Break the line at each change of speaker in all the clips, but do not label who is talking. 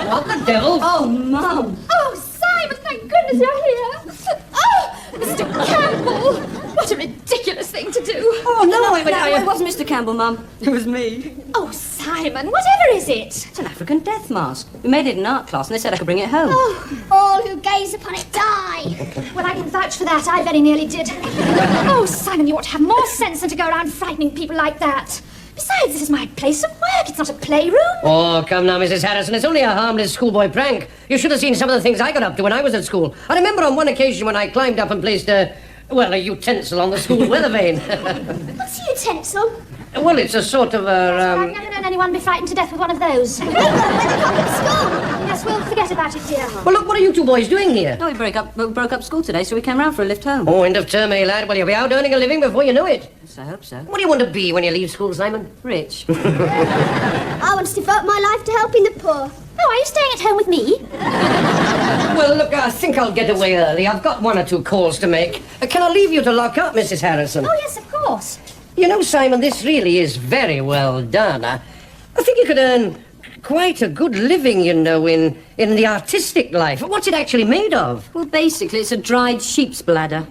What the devil?
Oh, Mum.
Oh, Simon, thank goodness you're here. Oh, Mr. Campbell. What a ridiculous thing to do.
Oh, no, it wasn't Mr. Campbell, Mum. It was me.
Oh, Simon, whatever is it?
It's an African death mask. We made it in art class and they said I could bring it home.
Oh, all who gaze upon it die.
Well, I can vouch for that. I very nearly did. Oh, Simon, you ought to have more sense than to go around frightening people like that. Besides, this is my place of work. It's not a playroom.
Oh, come now, Mrs. Harrison. It's only a harmless schoolboy prank. You should have seen some of the things I got up to when I was at school. I remember on one occasion when I climbed up and placed a utensil on the school weather vane.
What's a utensil?
Well, it's a sort of
I've never known anyone be frightened to death with one of those. Yes, we'll forget about it, dear.
Well, look, what are you two boys doing here?
No, we broke up school today, so we came round for a lift home.
Oh, end of term, eh, lad? Well, you'll be out earning a living before you know it.
Yes, I hope so.
What do you want to be when you leave school, Simon?
Rich.
I want to devote my life to helping the poor.
Oh, are you staying at home with me?
Well, look, I think I'll get away early. I've got one or two calls to make. Can I leave you to lock up, Mrs. Harrison?
Oh, yes, of course.
You know, Simon, this really is very well done. I think you could earn quite a good living, you know, in the artistic life. What's it actually made of?
Well, basically, it's a dried sheep's bladder.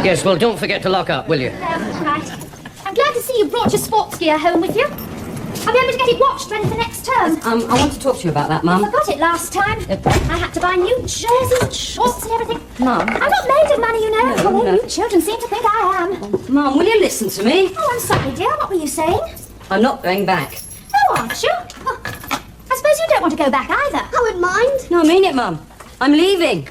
Yes, well, don't forget to lock up, will you?
Right. I'm glad to see you brought your sports gear home with you. I'll be able to get it watched ready for next term.
I want to talk to you about that,
I
Mum.
forgot it last time. I had to buy new jerseys and shorts and everything.
Mum.
I'm not made of money, you know.
No,
Although
no.
you children seem to think I am.
Mum, will you listen to me?
Oh, I'm sorry, dear. What were you saying?
I'm not going back.
Oh, aren't you? Oh, I suppose you don't want to go back either.
I wouldn't mind.
No, I mean it, Mum. I'm leaving.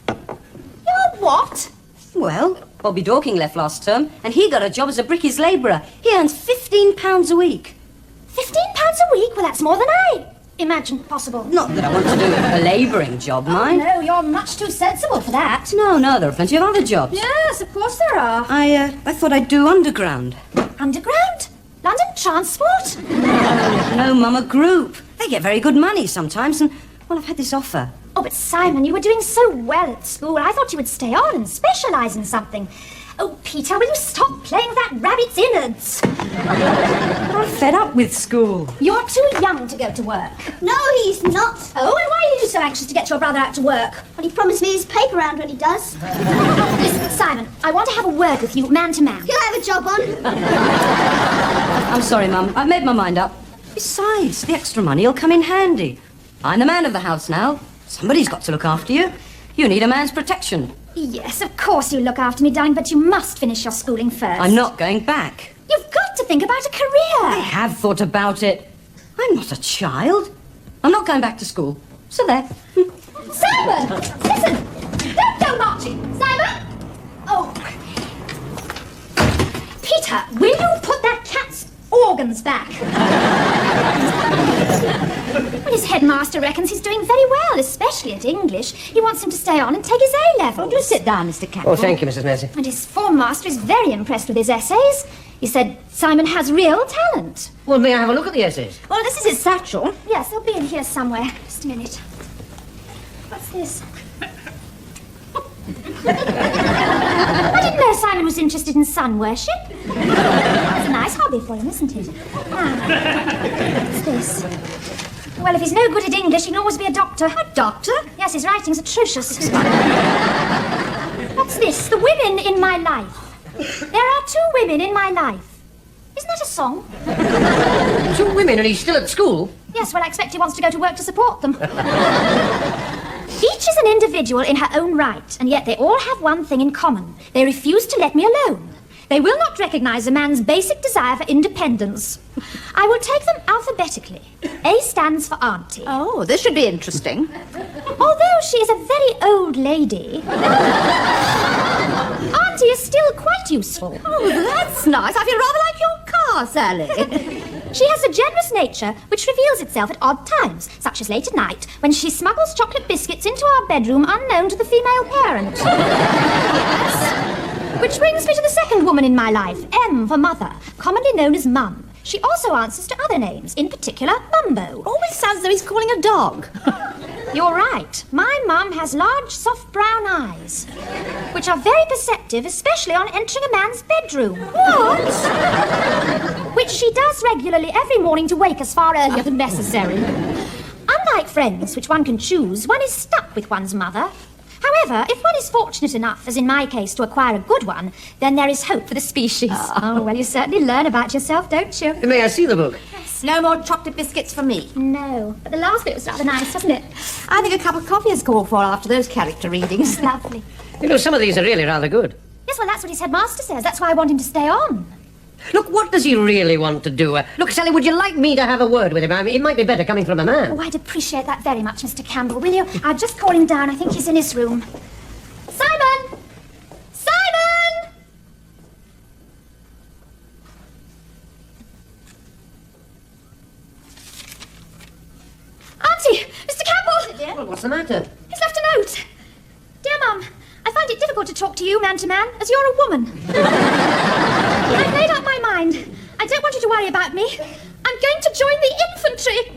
You're what?
Well, Bobby Dorking left last term, and he got a job as a brickies labourer. He earns £15 a week.
£15 a week? Well, that's more than I imagined possible.
Not that I want to do a labouring job, mind.
No, you're much too sensible for that.
No, there are plenty of other jobs.
Yes, of course there are.
I thought I'd do underground.
Underground? London Transport?
No, Mum, a group. They get very good money sometimes, and, well, I've had this offer.
Oh, but Simon, you were doing so well at school. I thought you would stay on and specialise in something. Oh, Peter, will you stop playing with that rabbit's innards?
I'm fed up with school.
You're too young to go to work.
No, he's not.
Oh, and why are you so anxious to get your brother out to work?
Well, he promised me his paper round when he does.
Listen, Simon, I want to have a word with you, man to man.
He'll have a job on.
I'm sorry, Mum. I've made my mind up. Besides, the extra money will come in handy. I'm the man of the house now. Somebody's got to look after you. You need a man's protection.
Yes, of course you look after me, darling, but you must finish your schooling first.
I'm not going back.
You've got to think about a
I
career.
have thought about it. I'm not a child. I'm not going back to school. So there.
Simon! Listen! Don't go marching! Simon! Oh. Peter, will you put that cat's organs back? Well, his headmaster reckons he's doing very well, especially at English. He wants him to stay on and take his A-level.
Do sit down, Mr. Campbell.
Oh, thank you, Mrs. Massey.
And his form master is very impressed with his essays. He said Simon has real talent.
Well, may I have a look at the essays?
Well, this is his satchel. Yes, they'll be in here somewhere. Just a minute. What's this? I didn't know Simon was interested in sun worship. That's a nice hobby for him, isn't it? Now, what's this? Well, if he's no good at English, he can always be a doctor. A doctor? Yes, his writing's atrocious. What's this? The women in my life. There are 2 women in my life. Isn't that a song?
2 women and he's still at school?
Yes, well, I expect he wants to go to work to support them. Each is an individual in her own right, and yet they all have one thing in common. They refuse to let me alone. They will not recognize a man's basic desire for independence. I will take them alphabetically. A stands for Auntie.
Oh, this should be interesting.
Although she is a very old lady, Auntie is still quite useful.
Oh, that's nice. I feel rather like your car, Sally.
She has a generous nature which reveals itself at odd times, such as late at night, when she smuggles chocolate biscuits into our bedroom unknown to the female parent. Yes. Which brings me to the second woman in my life, M for Mother, commonly known as Mum. She also answers to other names, in particular Mumbo.
Always sounds as though he's calling a dog.
You're right. My mum has large, soft brown eyes, which are very perceptive, especially on entering a man's bedroom.
What?
Which she does regularly every morning to wake us far earlier than necessary. Unlike friends, which one can choose, one is stuck with one's mother. However, if one is fortunate enough, as in my case, to acquire a good one, then there is hope for the species. Oh, well, you certainly learn about yourself, don't you?
May I see the book?
No more chocolate biscuits for me.
No, but the last bit was rather nice, wasn't it?
I think a cup of coffee is called for after those character readings.
Lovely.
You know, some of these are really rather good.
Yes, well, that's what his headmaster says. That's why I want him to stay on.
Look, what does he really want to do? Look, Sally, would you like me to have a word with him? I mean, it might be better coming from a man.
Oh, I'd appreciate that very much, Mr. Campbell, will you? I'll just call him down. I think he's in his room. Simon! Simon! Auntie! Mr. Campbell!
Well, what's the matter?
He's left a note. Dear Mum, I find it difficult to talk to you man to man, as you're a woman. I've made up my mind. I don't want you to worry about me. I'm going to join the infantry.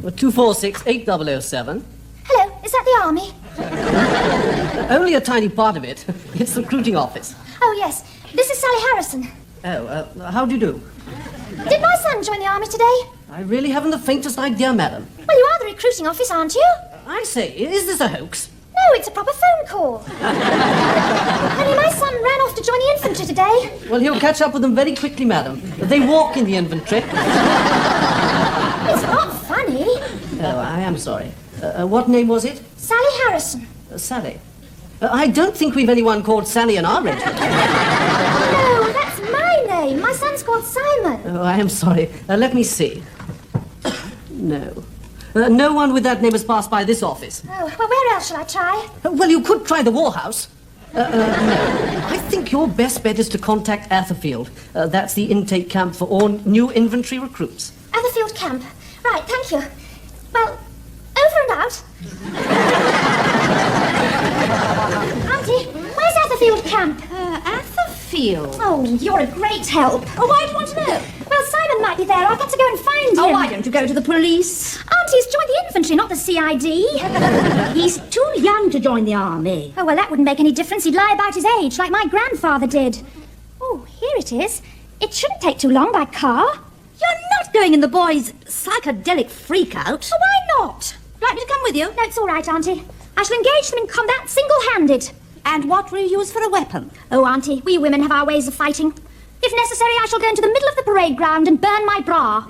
Well, 246-8007.
Hello, is that the army?
Only a tiny part of it. It's the recruiting office.
Oh, yes. This is Sally Harrison.
Oh, how do you do?
Did my son join the army today?
I really haven't the faintest idea, madam.
Well, you are the recruiting office, aren't you?
I say, is this a hoax?
No, it's a proper phone call. Honey, my son ran off to join the infantry today.
Well, he'll catch up with them very quickly, madam. They walk in the infantry.
It's not funny.
Oh, I am sorry. What name was it?
Sally Harrison.
Sally. I don't think we've anyone called Sally in our regiment.
No, that's my name. My son's called Simon.
Oh, I am sorry. Let me see. No. No one with that name has passed by this office.
Oh, well, where else shall I try?
Well, you could try the War House. No. I think your best bet is to contact Atherfield. That's the intake camp for all new infantry recruits.
Atherfield Camp. Right, thank you. Well, over and out. Auntie, where's Atherfield Camp?
Atherfield?
Oh, you're a great help.
Oh, why do you want to know?
Well, Simon might be there. I've got to go and find him.
Oh, why don't you go to the police?
Auntie's joined the infantry, not the CID.
He's too young to join the army.
Oh, well, that wouldn't make any difference. He'd lie about his age, like my grandfather did. Oh, here it is. It shouldn't take too long by car.
You're not going in the boys' psychedelic freak-out.
Oh, why not?
Like me to come with you?
No, it's all right, Auntie. I shall engage them in combat single-handed.
And what will you use for a weapon?
Oh, Auntie, we women have our ways of fighting. If necessary, I shall go into the middle of the parade ground and burn my bra.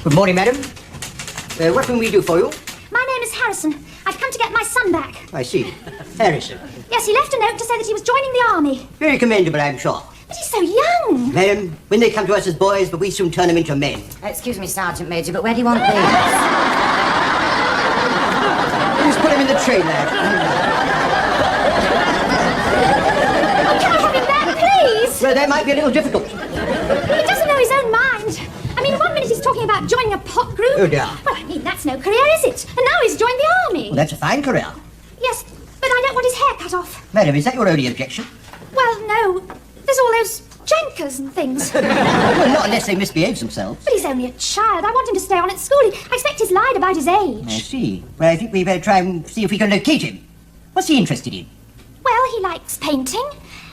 Good morning, madam. What can we do for you?
My name is Harrison. I've come to get my son back.
I see. Harrison.
Yes, he left a note to say that he was joining the army.
Very commendable, I'm sure.
But he's so young.
Madam, when they come to us as boys, but we soon turn them into men.
Excuse me, Sergeant Major, but where do you want these?
Just put him in the train, lad.
Oh, can I have him back, please?
Well, that might be a little difficult.
He doesn't know his own mind. I mean, 1 minute he's talking about joining a pop group.
Oh, dear.
Well, I mean, that's no career, is it? And now he's joined the army.
Well, that's a fine career.
Yes, but I don't want his hair cut off.
Madam, is that your only objection?
Well, no. There's all those jank blinkers and things.
Well, not unless they misbehave themselves.
But he's only a child. I want him to stay on at school. I expect he's lied about his
I
age.
see. Well, I think we better try and see if we can locate him. What's he interested in?
Well, he likes painting.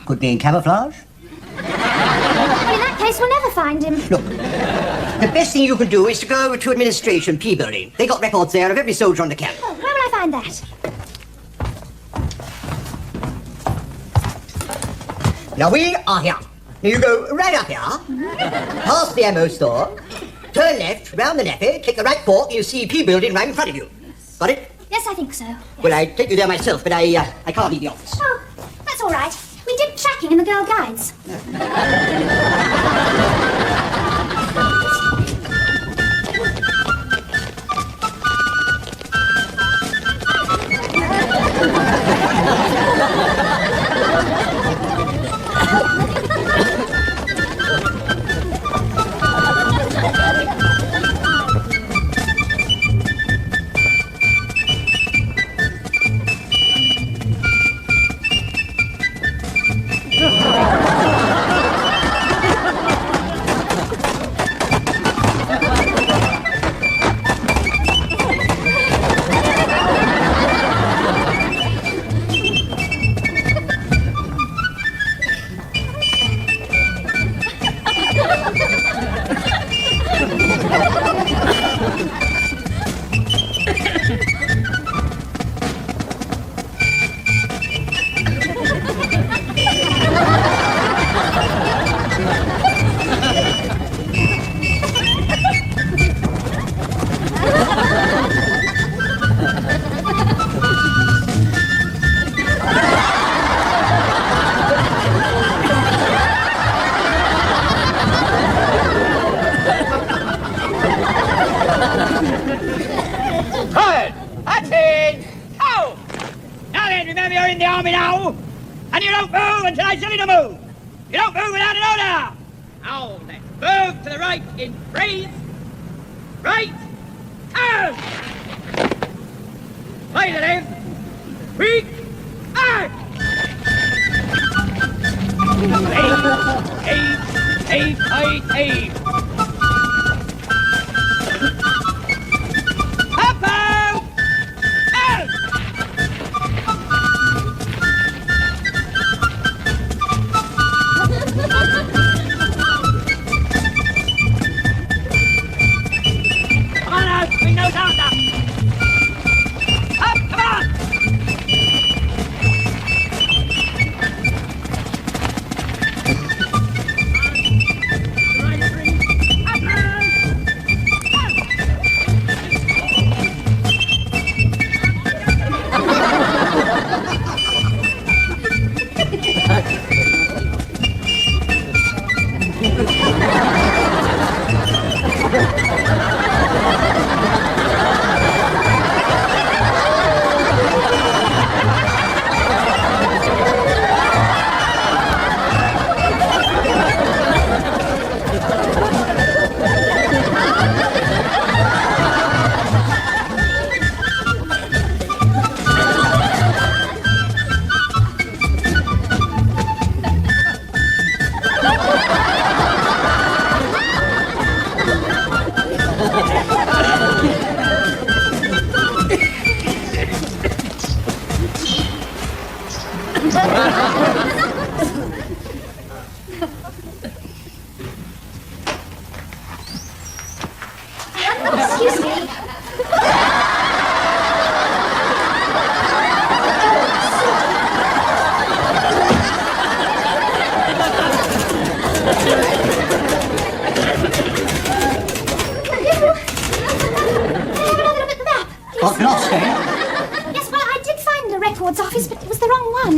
Could be in camouflage.
Well, in that case, we'll never find him.
Look, the best thing you can do is to go over to administration, P building. They got records there of every soldier on the camp.
Oh, where will I find that?
Now we are here. Now you go right up here, past the ammo store, turn left, round the nappy, take the right fork, and you see P building right in front of you. Got it?
Yes, I think so.
Well, I'd take you there myself, but I can't leave the office.
Oh, that's all right. We did tracking in the Girl Guides.
Forward! Action! Go! Now then, remember you're in the army now, and you don't move until I tell you to move. You don't move without an order. Now let's move to the right in freeze. Right, turn. Play the left. Quick, act. Aim. Up out! Out! Come on out, we know Santa. Up, come on!
Excuse me.
Got lost, eh?
Yes, well, I did find the records office, but it was the wrong one.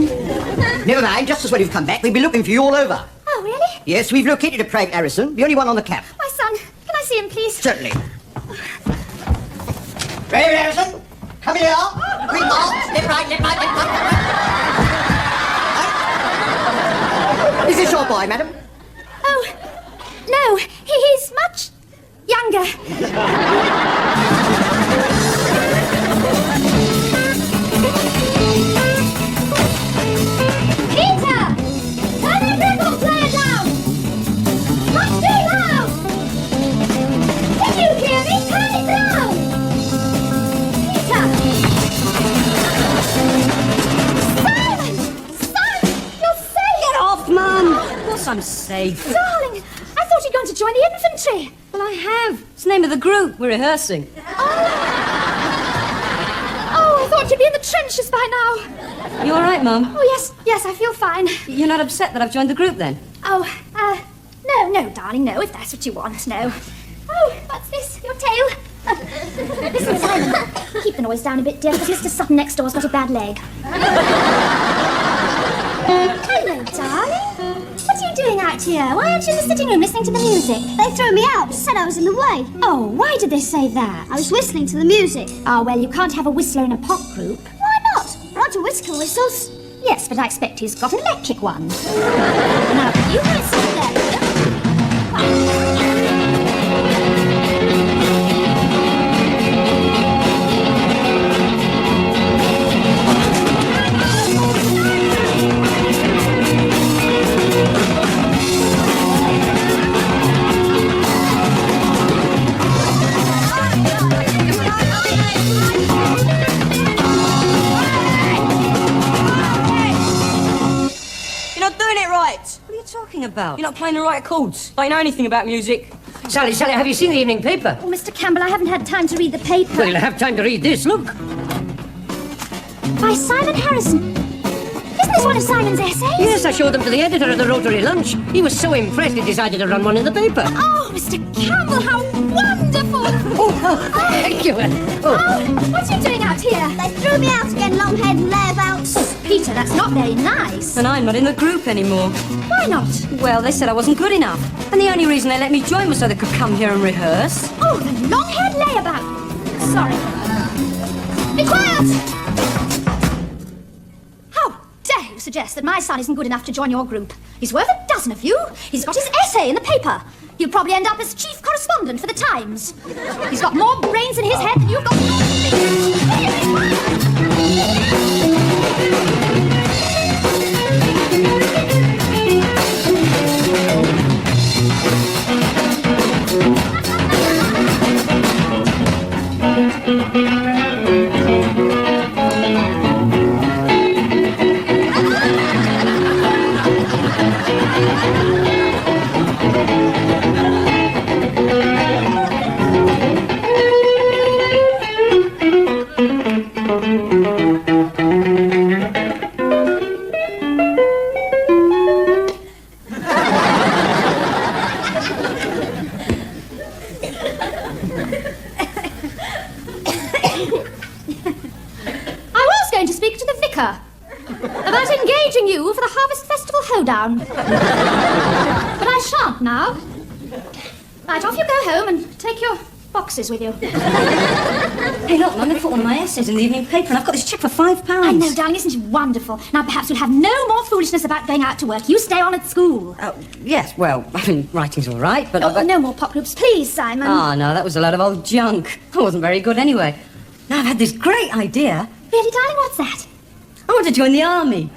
Never mind, just as well you've come back. We've been looking for you all over.
Oh, really?
Yes, we've located a Private Harrison, the only one on the camp.
My son. Can I see him, please?
Certainly. Private Harrison, come here. Quick march, left, right, left, right, left, right. Is this your boy, madam?
Oh, no. He's much younger. Peter! Turn that record player down!
I'm safe.
Darling, I thought you'd gone to join the infantry.
Well, I have. It's the name of the group. We're rehearsing.
Oh, I thought you'd be in the trenches by now.
You all right, Mum?
Oh, yes, I feel fine.
You're not upset that I've joined the group, then?
Oh, no, darling, no, if that's what you want, no. Oh, what's this? Your tail? Listen, Simon, keep the noise down a bit, dear, because Mr. Sutton next door's got a bad leg. Hello, darling. What are you doing out here? Why aren't you in the sitting room listening to the music?
They threw me out, said I was in the way.
Oh, why did they say that?
I was whistling to the music.
Oh, well, you can't have a whistler in a pop group.
Why not? Roger Whisker whistles.
Yes, but I expect he's got an electric one. Now, you guys sit there.
Talking about? You're not playing the right chords. I don't know anything about music.
Sally, have you seen the evening paper?
Oh, Mr. Campbell, I haven't had time to read the paper.
Well, you'll have time to read this. Look.
By Simon Harrison. Isn't this one of Simon's essays?
Yes, I showed them to the editor at the Rotary lunch. He was so impressed he decided to run one in the paper.
Oh, Mr. Campbell, how wonderful!
Thank you.
Oh, what are you doing out here?
They threw me out again, long-haired layabouts.
Peter, that's not very nice.
And I'm not in the group anymore.
Why not?
Well, they said I wasn't good enough. And the only reason they let me join was so they could come here and rehearse.
Oh, the long-haired layabout. Sorry. Be quiet! How dare you suggest that my son isn't good enough to join your group? He's worth a dozen of you. He's got his essay in the paper. He'll probably end up as chief correspondent for the Times. He's got more brains in his head than you've got. About engaging you for the Harvest Festival hoedown. But I shan't now. Right, off you go home and take your boxes with you.
Hey, look, Mum, they put one of my essays in the evening paper and I've got this cheque for £5.
I know, darling, isn't it wonderful? Now, perhaps we'll have no more foolishness about going out to work. You stay on at school.
Oh, yes, well, I mean, writing's all right, but...
Oh, no more pop groups, please, Simon.
Oh, no, that was a load of old junk. I wasn't very good anyway. Now I've had this great idea.
Really, darling, what's that?
I want to join the army.